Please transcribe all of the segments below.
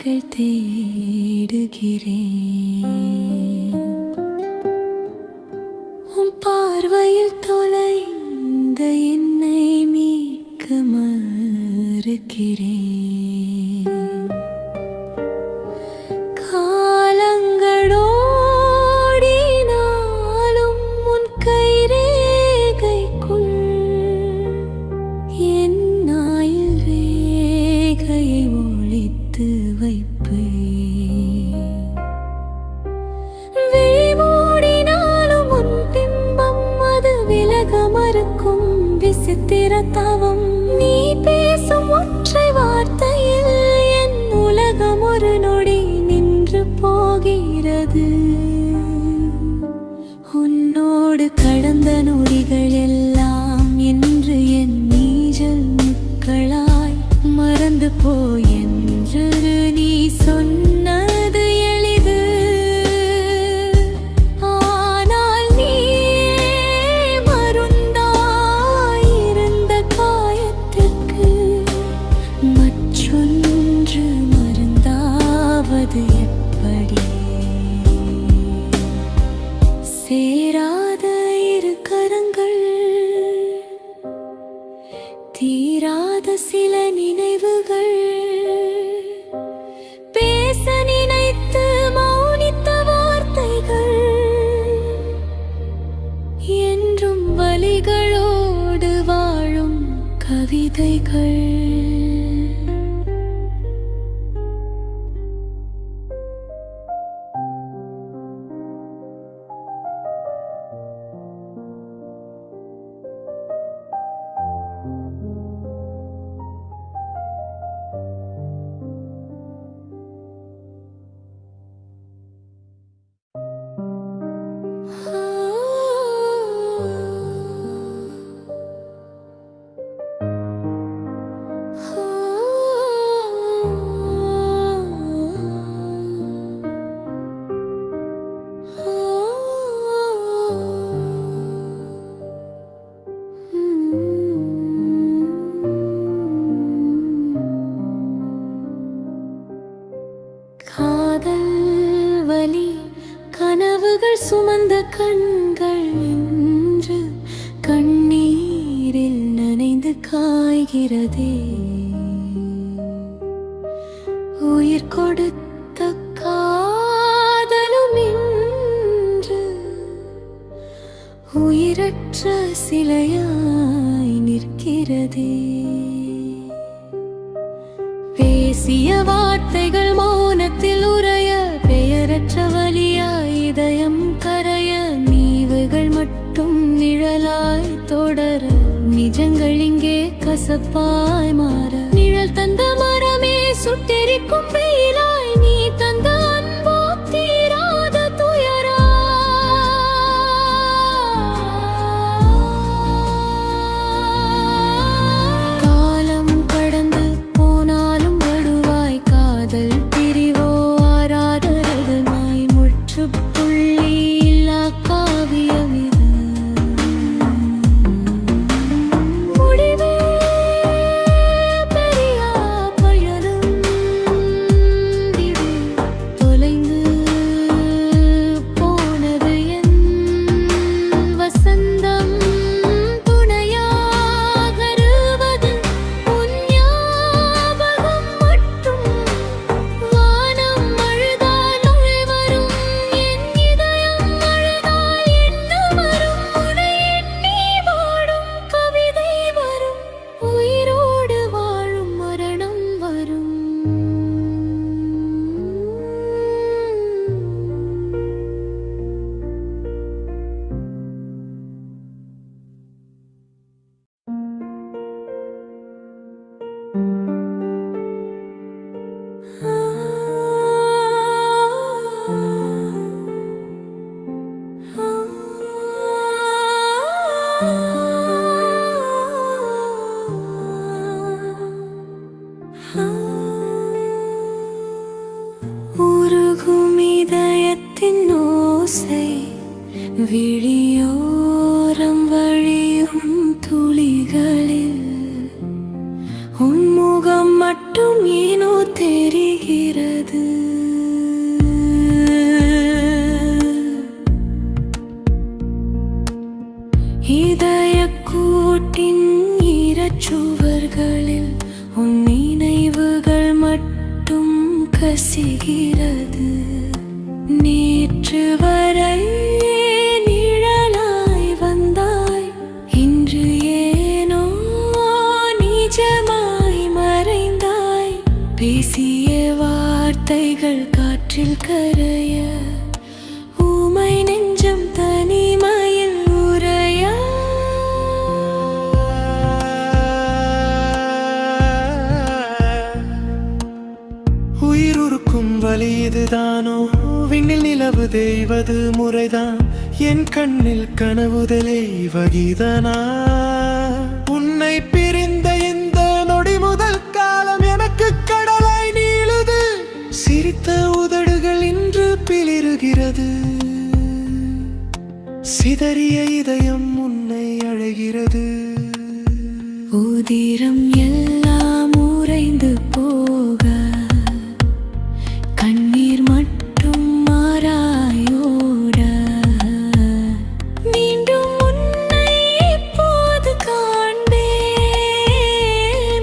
வார்த்தைகள் தேடுகிறேன். உன் பார்வையில் தொலைந்த என்னை மீட்க மறுக்கிறேன். விசித்திரத்தவம் நீ பேசும் ஒற்றை வார்த்தையில் என் உலகம் ஒரு நொடி நின்று போகிறது. உன்னோடு கடந்த நொடிகள் எல்லாம் என்று என் நீஜல் முட்களாய் மறந்து போய் என்று நீ சொன்னது எளிது. ஆனால் நீ மருந்தாயிருந்த காயத்திற்கு மற்றொன்று மருந்தாவது எப்படி? சேராத இரு கரங்கள், தீராத சில நினைவுகள், பேச நினைத்து மௌனித்த வார்த்தைகள், என்றும் வலிகளோடு வாழும் கவிதைகள். காதல் வலி கனவுகள் சுமந்த கண்கள் இன்று கண்ணீரில் நனைந்து காய்கிறதே. உயிர் கொடுத்த காதலும் இன்று உயிரற்ற சிலையாய் நிற்கிறதே. பேசிய வார்த்தைகள் மௌனத்தில் உறைய, பெயரற்ற வலியாய் இதயம் கரைய, நீவுகள் மட்டும் நிழலாய் தொடர, நிஜங்கள் இங்கே கசப்பாய் மாற, நிழல் தந்த மரமே சுட்டெரிக்கும் வெயிலாய், நீ தந்த அன்போ தீராத துயரா. காலம் கடந்து போனாலும் வடுவாய் காதல் பிரிவோ ஆராதரதனாய், முற்றுப்புள்ளி இல்லா காவியம் இது. முடிவே பெரியா பயணம் இது, தொலைந்து போனது என் வசந்தம். துணையாகருவது உன் ஞாபகம் மட்டும். வானம் அழுதால் மழை வரும், என் இதயம் அழுதால் எண்ணம் வரும். உன்னை எண்ணி வாடும் கவிதை வரும், உயிரோடு வாழும் மரணம் வரும். உருகும் இதயத்தின் ஓசை, விழியோரம் வழியும் துளிகளில் உன் முகம் மட்டும் ஏனோ தெரிகிறது. இதயக்கூட்டின் ஈரச்சுவர்களில் உன் நினைவுகள் மட்டும் கசிகிறது. நேற்று வரை நிழலாய் வந்தாய், இன்று ஏனோ நிஜமாய் மறைந்தாய். பேசிய வார்த்தைகள் காற்றில் கரைய, ஊமை நெஞ்சம் தனிமையில் உறைய. உயிருக்கும் வலி இதுதானோ, விண்ணில் நிலவு தேய்வது முறைதான், என் கண்ணில் கனவு தெளிவகிதனா. உன்னை பிரிந்த இந்த நொடி முதல் காலம் எனக்கு கடலாய் நீளுது. சிரித்த உதடுகள் இன்று பிளிருகிறது, சிதறிய இதயம் உன்னை அழைகிறது. உதிரம் எல்லாம் உறைந்து போக, கண்ணீர் மட்டும் மாறாயோட, மீண்டும் உன்னை இப்போது காண்பேன்.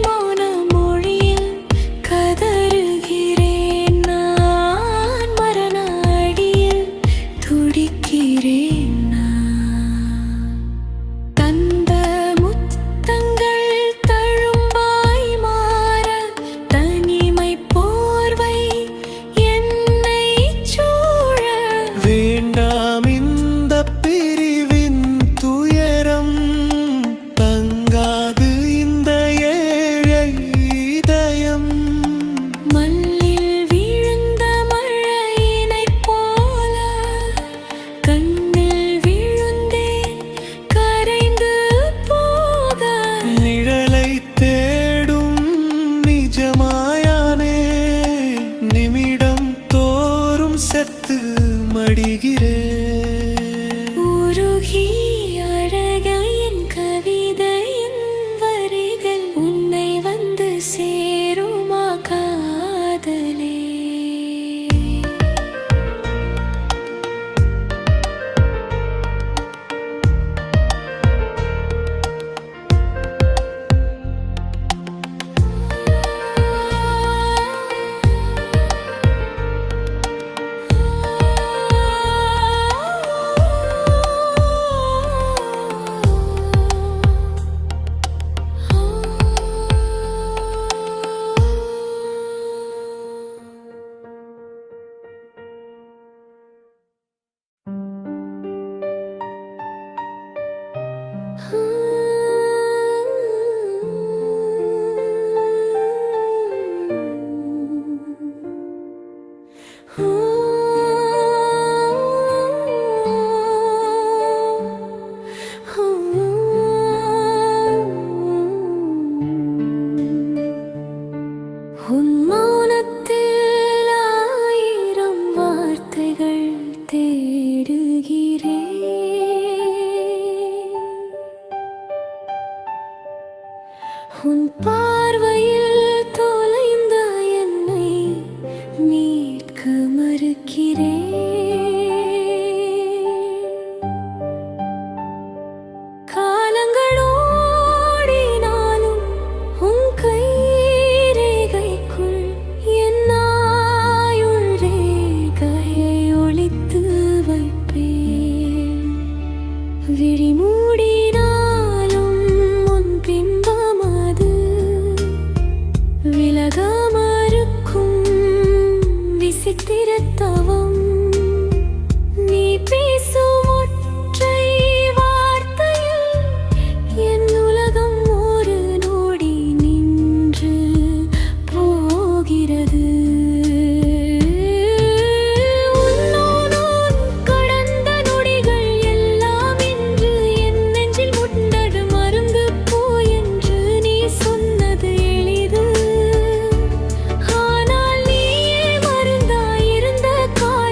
மௌன மொழியில் கதறுகிறேன் நான், மரண அடியில் துடிக்கிறேன் நான். தந்த முத்தங்கள் தழும்பாய் மாற, தனிமை போர்வை என்னை சூழ. வேண்டாம் இந்த பிரிவின் துயரம், தங்காது இந்த ஏழை இதயம். மண்ணில் விழுந்த மழையினைப் போல, கண்ணில் விழுந்தேன் கரைந்து போக. நிழலை தேடும் நிஜமாயானே, நிமிடம் தோறும் செத்து மடிகிறேன். உருகி அழக என் கவிதையின் வரிகள், உன்னை வந்து சேருமா காதலே? உன் மௌனத்தில் ஆயிரம் வார்த்தைகள் தேடுகிறேன். உன் பார்வையில் தொலைந்த என்னை மீட்க மறுக்கிறேன். காலங்கள் ஓடினாலும் உன் கை ரேகைக்குள் என் ஆயுள் ரேகையை ஒளித்து வைப்பேன். விழி மூடினாலும் உன் பிம்பம் அது விலக மறுக்கும் விசித்திரத்தவம். நீ பேசும் ஒற்றை வார்த்தையில் என் உலகம் ஒரு நொடி நின்று போகிறது. உன்னோடு கடந்த நொடிகள் எல்லாம் இன்று என் நெஞ்சில் முட்டது மருந்து போ என்று நீ சொன்னது எளிது. ஆனால் நீயே மருந்தாயிருந்த காயம்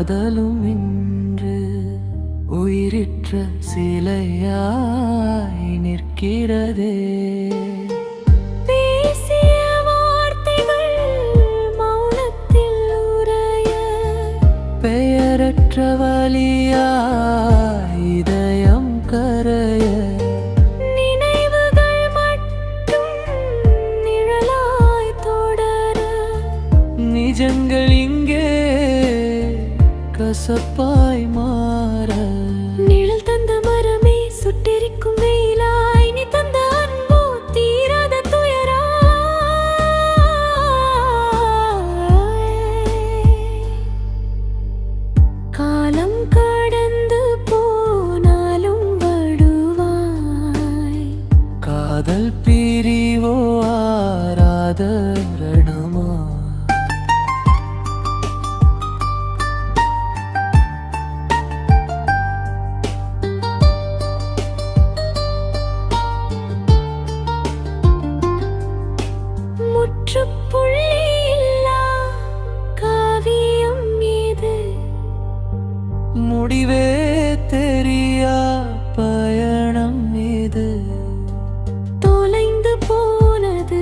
காதலும் இன்று உயிரிற்ற சிலையாய் நிற்கிறதே. பேசிய வார்த்தைகள் மௌனத்தில் உறைய, பெயரற்ற வலியாய் இதயம் கரைய, நினைவுகள் மட்டும் நிழலாய் தொடர, நிஜங்கள் இங்கே கசப்பாய் மாற. நிழல் தந்த மரமே சுட்டெரிக்கும் வெயிலாய், நீ தந்த அன்போ தீராத துயராய். காலம் கடந்து போனாலும் வடுவாய், காதல் பிரிவோ ஆராத ரணமா. முற்றுப்புள்ளி இல்லா காவியம் மீது, முடிவே தெரியா பயணம் இது. தொலைந்து போனது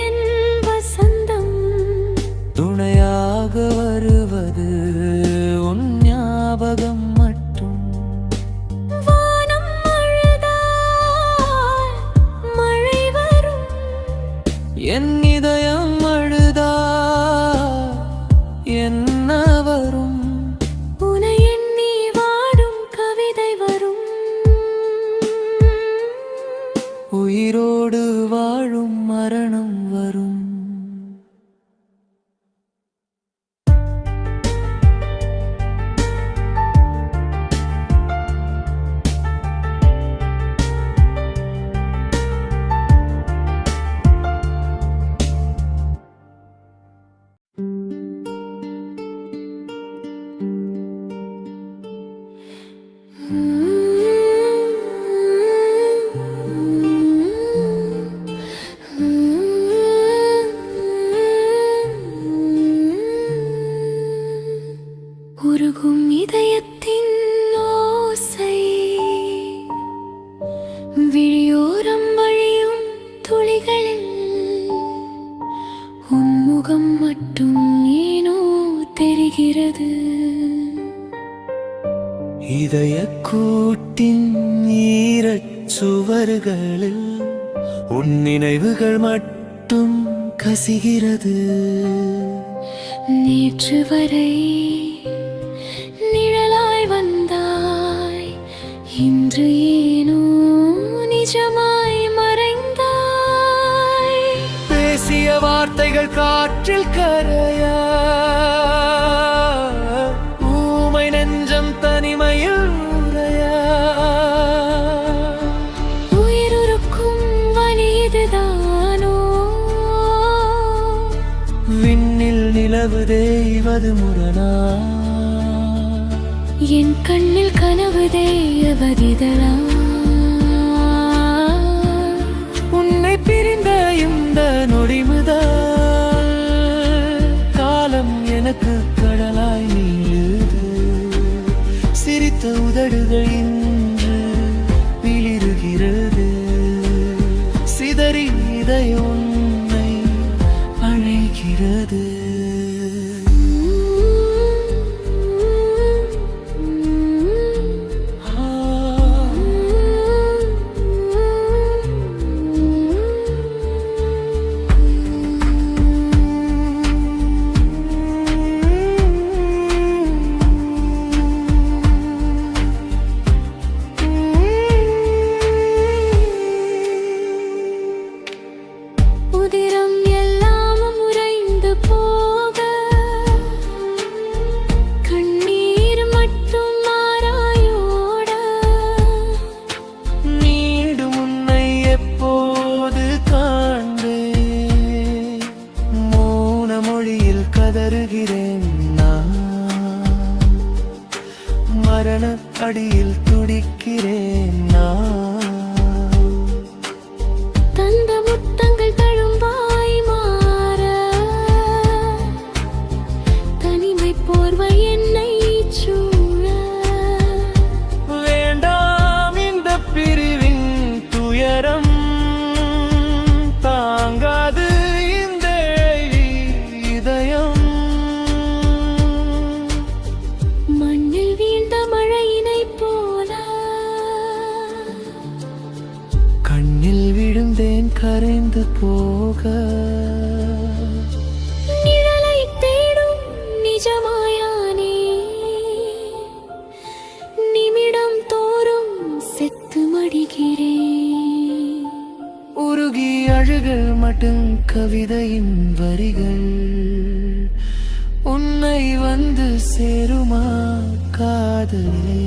என் வசந்தம், துணையாக வருவது உன் ஞாபகம் மட்டும். வானம் அழுதால் மழை வரும், என் இதயம் அழுதா என்ன வரும். உனை எண்ணி வாடும் கவிதை வரும், உயிரோடு வாழும் மரணம் வரும். உருகும் இதயத்தின் ஓசை, விழியோரம் வழியும் துளிகளில் உன்முகம் மட்டும் ஏனோ தெரிகிறது. இதய கூட்டின் ஈரச் சுவர்களில் உன் நினைவுகள் மட்டும் கசிகிறது. நேற்று வரை நிழலாய் வந்தாய், இன்று ஏனோ நிஜமாய் மறைந்தாய். பேசிய வார்த்தைகள் காற்றில் கரைய, ஊமை நெஞ்சம் தனிமையில் உறைய. உயிருக்கும் வலி இதுதானோ, விண்ணில் நிலவு தேய்வது முரணா. என் கண்ணில் கனவு தேவதிதழா. உன்னை பிரிந்த இந்த நொடி முதல் காலம் எனக்கு கடலாய் நீளுது. சிரித்த உதடுகள் இன்று விளிருகிறது. சிதறி இதயம் உன்னை அழைக்கிறது. கரைந்து போக நிழலை தேடும் நிஜமாயானே நிமிடம் தோறும் செத்து மடிகிறேன் உருகி அழுகள் மட்டும் கவிதையின் வரிகள் உன்னை வந்து சேருமா காதலே